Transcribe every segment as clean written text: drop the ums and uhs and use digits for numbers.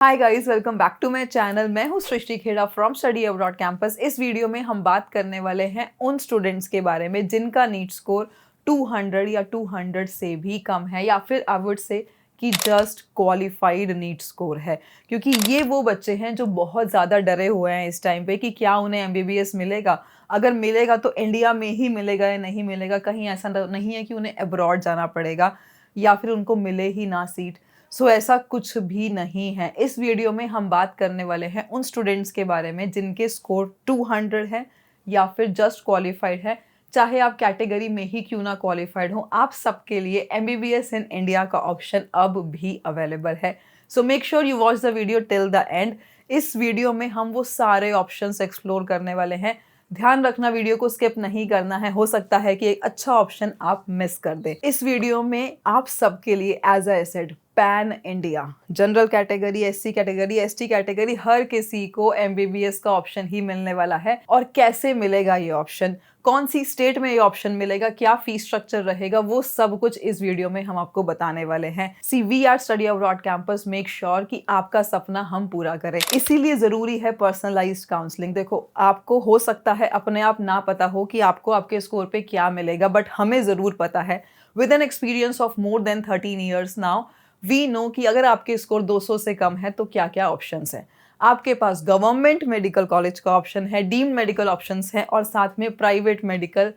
Hi guys, welcome back to my channel. मैं हूं Srishti Khera from study abroad campus. इस video में हम बात करने वाले हैं उन स्टूडेंट्स के बारे में जिनका नीट स्कोर 200 या 200 से भी कम है, या फिर आई वुड से कि जस्ट क्वालिफाइड नीट स्कोर है। क्योंकि ये वो बच्चे हैं जो बहुत ज़्यादा डरे हुए हैं इस टाइम पे कि क्या उन्हें एमबीबीएस मिलेगा। अगर मिलेगा तो इंडिया में ही मिलेगा या नहीं मिलेगा, कहीं ऐसा नहीं है कि उन्हें अब्रॉड जाना पड़ेगा या फिर उनको मिले ही ना सीट। ऐसा कुछ भी नहीं है। इस वीडियो में हम बात करने वाले हैं उन स्टूडेंट्स के बारे में जिनके स्कोर 200 है या फिर जस्ट क्वालिफाइड है। चाहे आप कैटेगरी में ही क्यों ना क्वालिफाइड हो, आप सबके लिए एमबीबीएस इन इंडिया का ऑप्शन अब भी अवेलेबल है। So make sure you watch the video till the end. इस वीडियो में हम वो सारे ऑप्शंस एक्सप्लोर करने वाले हैं। ध्यान रखना, वीडियो को स्किप नहीं करना है, हो सकता है कि एक अच्छा ऑप्शन आप मिस कर दें। इस वीडियो में आप सबके लिए as I said pan India, general category, SC category, ST category, हर किसी को एमबीबीएस का ऑप्शन ही मिलने वाला है। और कैसे मिलेगा ये ऑप्शन, कौन सी स्टेट में ये ऑप्शन मिलेगा, क्या फीस स्ट्रक्चर रहेगा, वो सब कुछ इस वीडियो में हम आपको बताने वाले हैं। C V R study abroad campus make sure कि आपका सपना हम पूरा करें, इसीलिए जरूरी है पर्सनलाइज्ड काउंसलिंग। देखो, आपको हो सकता है अपने आप ना पता हो कि आपको आपके स्कोर पे क्या मिलेगा, बट हमें जरूर पता है। With an experience of more than 13 years now we know कि अगर आपके स्कोर 200 से कम है तो क्या क्या ऑप्शंस हैं। आपके पास गवर्नमेंट मेडिकल कॉलेज का ऑप्शन है, डीम्ड मेडिकल ऑप्शंस हैं और साथ में प्राइवेट मेडिकल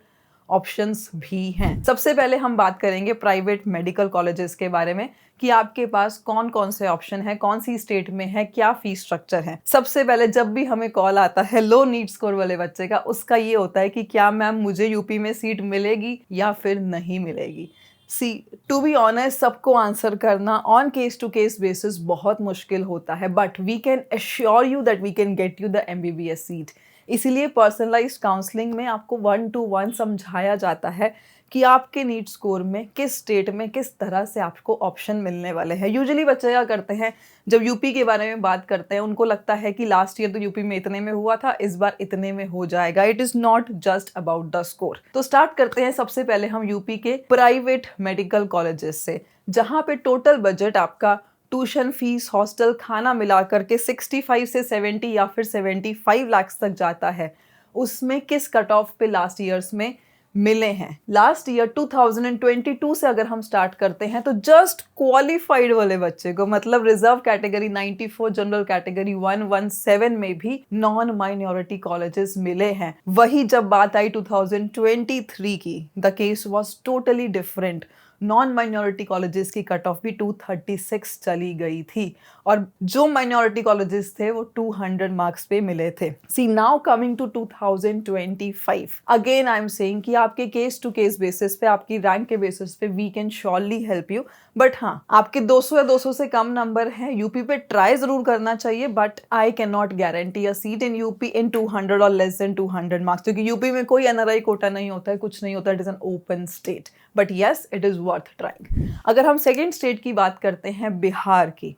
ऑप्शंस भी हैं। सबसे पहले हम बात करेंगे प्राइवेट मेडिकल कॉलेजेस के बारे में कि आपके पास कौन कौन से ऑप्शन है, कौन सी स्टेट में है, क्या फीस स्ट्रक्चर है। सबसे पहले जब भी हमें कॉल आता है लो नीट स्कोर वाले बच्चे का, उसका ये होता है कि क्या मैम मुझे यूपी में सीट मिलेगी या फिर नहीं मिलेगी। सी टू बी ऑनेस्ट, सबको आंसर करना on case to case basis बहुत मुश्किल होता है, but we can assure you that we can get you the MBBS seat. इसीलिए पर्सनलाइज्ड काउंसलिंग में आपको 1-to-1 समझाया जाता है कि आपके नीट स्कोर में किस स्टेट में किस तरह से आपको ऑप्शन मिलने वाले हैं। यूजुअली बच्चे क्या करते हैं, जब यूपी के बारे में बात करते हैं उनको लगता है कि लास्ट ईयर तो यूपी में इतने में हुआ था, इस बार इतने में हो जाएगा। It is not just about the score. तो स्टार्ट करते हैं सबसे पहले हम यूपी के प्राइवेट मेडिकल कॉलेजेस से, जहां पे टोटल बजट आपका ट्यूशन फीस, हॉस्टल, खाना मिलाकर के 65 से 70 या फिर 75 लाख तक जाता है। उसमें किस कट ऑफ पे लास्ट ईयर्स में मिले हैं। लास्ट ईयर 2022 से अगर हम स्टार्ट करते हैं तो जस्ट क्वालिफाइड वाले बच्चे को, मतलब रिजर्व कैटेगरी 94, जनरल कैटेगरी 117 में भी नॉन माइनॉरिटी कॉलेजेस मिले हैं। वही जब बात आई 2023 की, the case was totally different. Non minority colleges की कट ऑफ भी 236 चली गई थी और जो माइनॉरिटी कॉलेजेस थे वो 200 मार्क्स पे मिले थे। See now coming to 2025, again I am saying कि आपके केस टू केस बेसिस पे, आपकी रैंक के बेसिस पे we can surely help you. But हाँ, आपके 200 या 200 से कम नंबर है, यूपी पे ट्राई जरूर करना चाहिए, but I can not guarantee a seat in UP in 200 और लेस देन 200 मार्क्स, क्योंकि यूपी में कोई एनआरआई कोटा नहीं होता है, कुछ नहीं होता, it is an open state. But yes, it is worth trying. अगर हम सेकेंड स्टेट की बात करते हैं, बिहार की,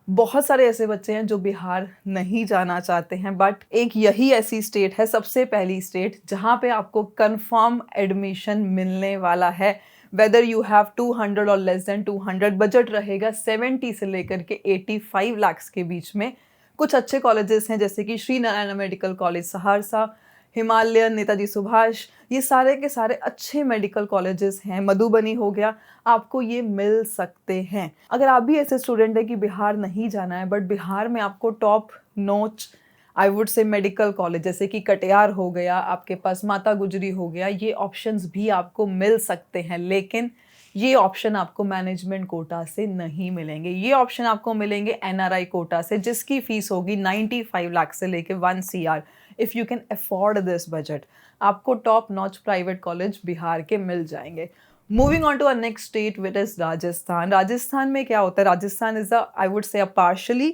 बहुत सारे ऐसे बच्चे हैं जो बिहार नहीं जाना चाहते हैं, बट एक यही ऐसी स्टेट है, सबसे पहली स्टेट, जहां पे आपको कंफर्म एडमिशन मिलने वाला है। वेदर यू हैव 200 और लेस देन 200, बजट रहेगा 70 से लेकर के 85 लाख के बीच में। कुछ अच्छे कॉलेजेस हैं जैसे कि Shri Narayan medical college Saharsa, Himalayan, Netaji Subhash, ये सारे के सारे अच्छे मेडिकल कॉलेजेस हैं। मधुबनी हो गया, आपको ये मिल सकते हैं। अगर आप भी ऐसे स्टूडेंट हैं कि बिहार नहीं जाना है, बट बिहार में आपको टॉप नॉच आई वुड से मेडिकल कॉलेज जैसे कि कटिहार हो गया, आपके पास माता गुजरी हो गया, ये ऑप्शंस भी आपको मिल सकते हैं। लेकिन ये ऑप्शन आपको मैनेजमेंट कोटा से नहीं मिलेंगे, ये ऑप्शन आपको मिलेंगे एनआरआई कोटा से, जिसकी फीस होगी 95 लाख से लेके 1 CR। If you can afford this budget, आपको top notch private college Bihar के मिल जाएंगे। Moving on to a next state which is Rajasthan. Rajasthan में क्या होता है, Rajasthan is a I would say a partially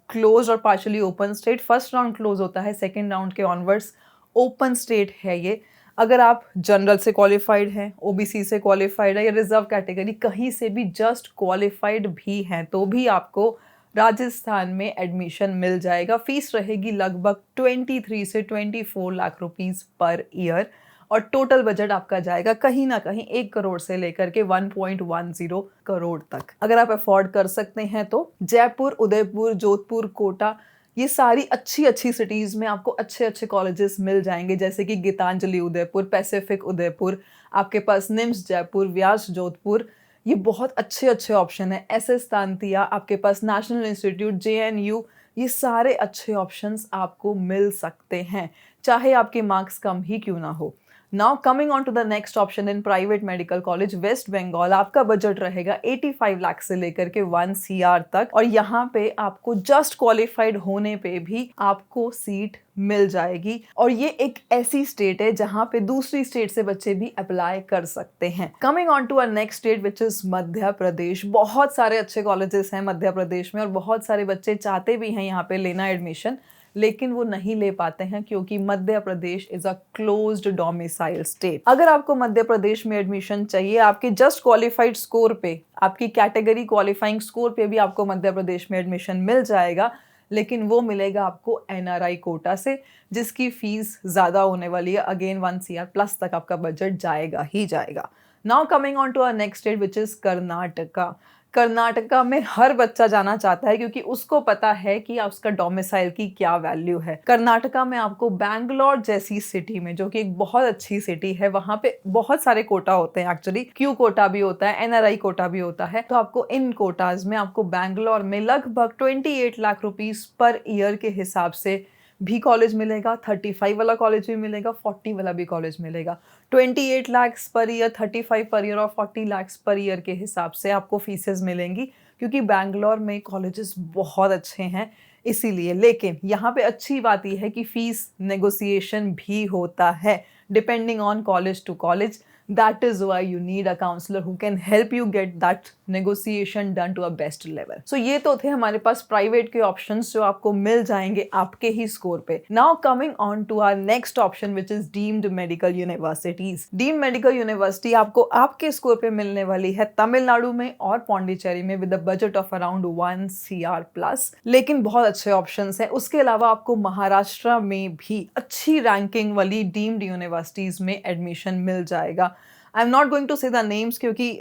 close और partially open state. First round close होता है, सेकेंड राउंड के ऑनवर्ड्स ओपन स्टेट है ये। अगर आप जनरल से क्वालिफाइड हैं, ओबीसी से क्वालिफाइड है या रिजर्व कैटेगरी कहीं से भी जस्ट क्वालिफाइड भी हैं, तो भी आपको राजस्थान में एडमिशन मिल जाएगा। फीस रहेगी लगभग 23 से 24 लाख रुपीस पर ईयर। और टोटल बजट आपका जाएगा कहीं ना कहीं 1 करोड़ से लेकर के 1.10 करोड़ तक। अगर आप अफोर्ड कर सकते हैं तो जयपुर, उदयपुर, जोधपुर, कोटा, ये सारी अच्छी अच्छी सिटीज़ में आपको अच्छे अच्छे कॉलेजेस मिल जाएंगे, जैसे कि गीतांजलि उदयपुर, पैसिफिक उदयपुर, आपके पास निम्स जयपुर, व्यास जोधपुर, ये बहुत अच्छे अच्छे ऑप्शन है। SS तांतिया, आपके पास नेशनल इंस्टीट्यूट, JNU, ये सारे अच्छे ऑप्शंस आपको मिल सकते हैं, चाहे आपके मार्क्स कम ही क्यों ना हो। Now coming on to the next option in private medical college West Bengal, आपका बजट रहेगा 85 लाख से लेकर के 1 CR तक, और यहाँ पे आपको जस्ट क्वालिफाइड होने पे भी आपको सीट मिल जाएगी। और ये एक ऐसी स्टेट है जहाँ पे दूसरी स्टेट से बच्चे भी अप्लाई कर सकते हैं। Coming on to our next state which is Madhya Pradesh, बहुत सारे अच्छे कॉलेजेस हैं मध्य प्रदेश में और बहुत सारे बच्चे चाहते भी हैं यहाँ पे लेना एडमिशन, लेकिन वो नहीं ले पाते हैं क्योंकि Madhya Pradesh is a closed domicile state. अगर आपको मध्य प्रदेश में एडमिशन चाहिए, आपके जस्ट क्वालिफाइड स्कोर पे, आपकी कैटेगरी क्वालिफाइंग स्कोर पे भी आपको मध्य प्रदेश में एडमिशन मिल जाएगा, लेकिन वो मिलेगा आपको NRI कोटा से, जिसकी फीस ज़्यादा होने वाली है। अगेन 1 CR प्लस तक आपका बजट जाएगा ही जाएगा। Now coming on to our next state which is Karnataka. Karnataka में हर बच्चा जाना चाहता है क्योंकि उसको पता है कि उसका डोमिसाइल की क्या वैल्यू है। कर्नाटका में आपको बैंगलोर जैसी सिटी में, जो कि एक बहुत अच्छी सिटी है, वहाँ पे बहुत सारे कोटा होते हैं एक्चुअली, क्यू कोटा भी होता है, NRI कोटा भी होता है। तो आपको इन कोटाज में आपको बैंगलोर में लगभग 28 लाख रुपीस पर ईयर के हिसाब से भी कॉलेज मिलेगा, 35 वाला कॉलेज भी मिलेगा, 40 वाला भी कॉलेज मिलेगा। 28 lakh per year, 35 per year और 40 लाख पर ईयर के हिसाब से आपको फीसेस मिलेंगी, क्योंकि बैंगलोर में कॉलेजेस बहुत अच्छे हैं इसीलिए। लेकिन यहाँ पे अच्छी बात यह है कि फीस नेगोशिएशन भी होता है depending on college to college. That is why you need a counselor who can help you get that negotiation done to a best level. So ये तो थे हमारे पास प्राइवेट के ऑप्शंस जो आपको मिल जाएंगे आपके ही स्कोर पे। Now coming on to our next option which is deemed medical universities. Deemed medical university आपको आपके स्कोर पे मिलने वाली है तमिलनाडु में और पौंडीचेरी में with a budget of around 1 CR plus, लेकिन बहुत अच्छे ऑप्शंस हैं। उसके अलावा आपको महाराष्ट्र में भी अच्छी रैंकिंग वाली डीम्ड यूनिवर्सिटीज में एडमिशन मिल जाएगा। I am not going to say the names क्योंकि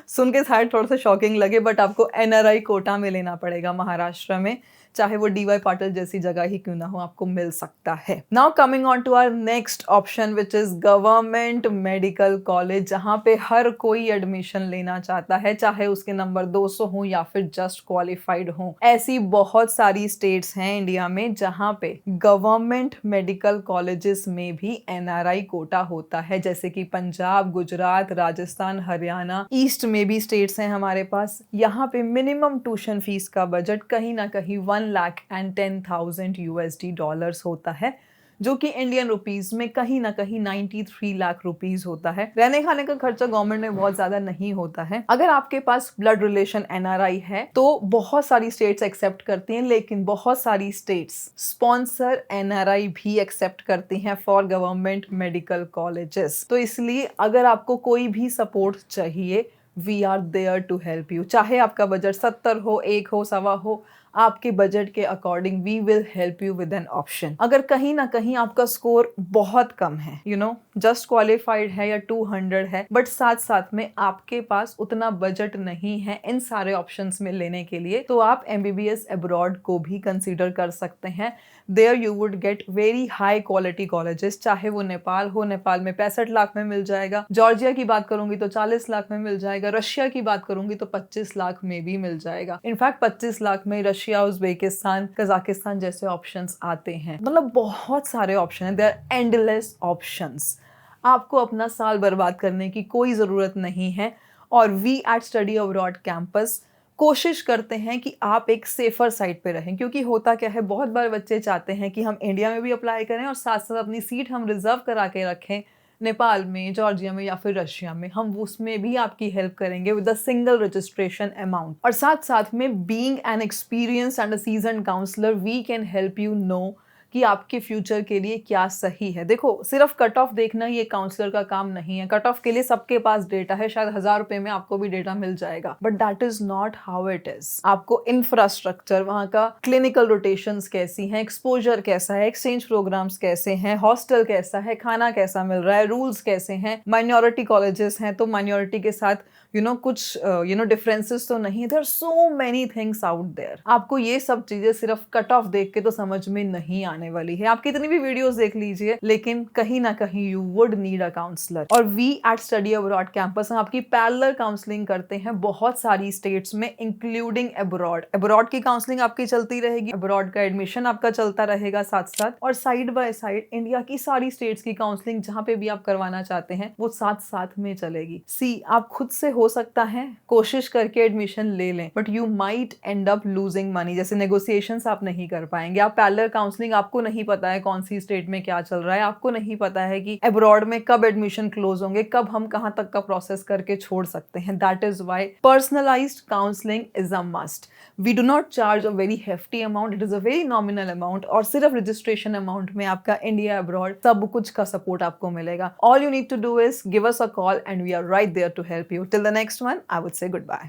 सुन के शायद थोड़ा सा शॉकिंग लगे, बट आपको NRI कोटा में लेना पड़ेगा महाराष्ट्र में, चाहे वो DY पाटिल जैसी जगह ही क्यों ना हो, आपको मिल सकता है। Now coming on to our next option which is government medical college, जहाँ पे हर कोई एडमिशन लेना चाहता है, चाहे उसके नंबर 200 हो या फिर जस्ट क्वालिफाइड हो। ऐसी बहुत सारी स्टेट्स हैं इंडिया में जहाँ पे गवर्नमेंट मेडिकल कॉलेजेस में भी NRI कोटा होता है, जैसे कि पंजाब, गुजरात, राजस्थान, हरियाणा, ईस्ट में भी स्टेट्स हैं हमारे पास। यहाँ पे मिनिमम ट्यूशन फीस का बजट कहीं ना कहीं $1,10,000 होता है, जो कि इंडियन रुपीस में कहीं ना कहीं 93 लाख रुपीस होता है। रहने खाने का खर्चा गवर्नमेंट में बहुत ज्यादा नहीं होता है। अगर आपके पास ब्लड रिलेशन NRI है तो बहुत सारी स्टेट्स एक्सेप्ट करती हैं, लेकिन बहुत सारी स्टेट्स स्पॉन्सर NRI भी एक्सेप्ट करती हैं फॉर गवर्नमेंट मेडिकल कॉलेजेस। तो इसलिए अगर आपको कोई भी सपोर्ट चाहिए, we are there to help you. चाहे आपका बजट 70 हो, 1 हो, 1.25 हो, आपके बजट के according we will help you with an option. अगर कहीं ना कहीं आपका स्कोर बहुत कम है, जस्ट क्वालिफाइड है या 200 है, बट साथ साथ में आपके पास उतना बजट नहीं है इन सारे ऑप्शंस में लेने के लिए, तो आप MBBS अब्रॉड को भी कंसीडर कर सकते हैं। There you would get very high quality colleges, चाहे वो नेपाल हो, नेपाल में 65 लाख में मिल जाएगा, जॉर्जिया की बात करूंगी तो 40 लाख में मिल जाएगा, रशिया की बात करूंगी तो 25 लाख में भी मिल जाएगा। इनफैक्ट 25 लाख में रशिया, उज्बेकिस्तान, कजाकिस्तान जैसे ऑप्शंस आते हैं। मतलब बहुत सारे ऑप्शन हैं, देयर आर एंडलेस ऑप्शंस। आपको अपना साल बर्बाद करने की कोई ज़रूरत नहीं है, और we at study abroad campus कोशिश करते हैं कि आप एक सेफर साइड पे रहें। क्योंकि होता क्या है, बहुत बार बच्चे चाहते हैं कि हम इंडिया में भी अप्लाई करें और साथ साथ अपनी सीट हम रिजर्व करा के रखें नेपाल में, जॉर्जिया में या फिर रशिया में। हम उसमें भी आपकी हेल्प करेंगे with a single registration amount. और साथ साथ में being an experience and a seasoned counsellor we can help you know कि आपके फ्यूचर के लिए क्या सही है। देखो, सिर्फ कट ऑफ देखना ही एक काउंसलर का काम नहीं है। कट ऑफ के लिए सबके पास डेटा है, शायद 1000 रुपए में आपको भी डेटा मिल जाएगा, but that is not how it is. आपको इंफ्रास्ट्रक्चर, वहां का क्लिनिकल रोटेशंस कैसी हैं, एक्सपोजर कैसा है, एक्सचेंज प्रोग्राम्स कैसे हैं, हॉस्टल कैसा है, खाना कैसा मिल रहा है, रूल्स कैसे हैं, माइनॉरिटी कॉलेजेस हैं तो माइनॉरिटी के साथ कुछ डिफरेंसेस तो नहीं है। There are so many things out there. आपको ये सब चीजें सिर्फ कट ऑफ देख के तो समझ में नहीं आने वाली है। आप कितनी भी वीडियोस देख लीजिए, लेकिन कहीं ना कहीं you would need a counsellor. और we at study abroad campus हम आपकी पैरेलल काउंसलिंग करते हैं बहुत सारी स्टेट्स में, इंक्लूडिंग अब्रॉड। अब्रॉड की काउंसलिंग आपकी चलती रहेगी, अब्रॉड का एडमिशन आपका चलता रहेगा साथ साथ, और साइड बाय साइड इंडिया की सारी स्टेट्स की काउंसलिंग जहां पे भी आप करवाना चाहते हैं वो साथ साथ में चलेगी। सी, आप खुद से हो सकता है कोशिश करके एडमिशन ले लें, but you might and up losing money. जैसे नेगोशिएशंस आप नहीं कर पाएंगे। आप पैरेलल काउंसलिंग, आपको नहीं पता है कौन सी स्टेट में क्या चल रहा है, आपको नहीं पता है कि अब्रॉड में कब एडमिशन क्लोज होंगे, कब हम कहां तक का प्रोसेस करके छोड़ सकते हैं। That is why personalised counselling is a must. We do not charge a very hefty amount, it is a very nominal amount, और सिर्फ रजिस्ट्रेशन अमाउंट में आपका इंडिया अब्रॉड सब कुछ का सपोर्ट आपको मिलेगा। All you need to do is give us a call and we are right there to help you. Till the next one, I would say goodbye.